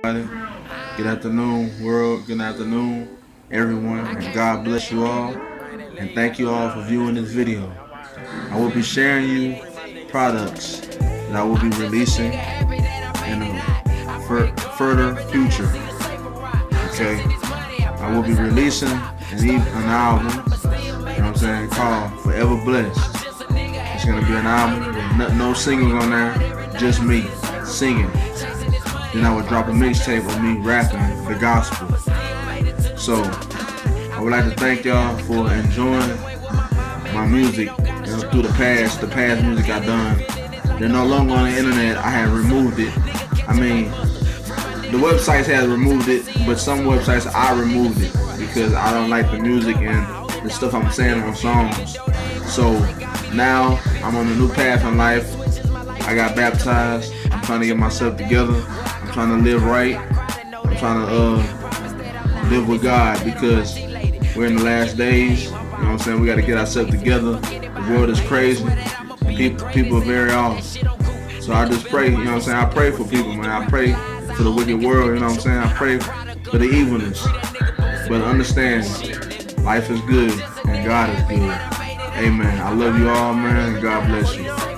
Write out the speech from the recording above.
Good afternoon, world. Good afternoon, everyone. And God bless you all. And thank you all for viewing this video. I will be sharing you products that I will be releasing in a further future. Okay, I will be releasing an album, you know what I'm saying, called Forever Blessed. It's gonna be an album with no singles on there, just me singing. Then I would drop a mixtape of me rapping the gospel. So I would like to thank y'all for enjoying my music, through the past music I done. They're no longer on the internet. I have removed it. I mean, the websites have removed it, but some websites I removed it because I don't like the music and the stuff I'm saying on songs. So now I'm on a new path in life. I got baptized. I'm trying to get myself together. I'm trying to live right. I'm trying to live with God because we're in the last days. You know what I'm saying? We got to get ourselves together. The world is crazy. People are very off. So I just pray, you know what I'm saying? I pray for people, man. I pray for the wicked world, you know what I'm saying? I pray for the evilness. But understand, life is good and God is good. Amen. I love you all, man, and God bless you.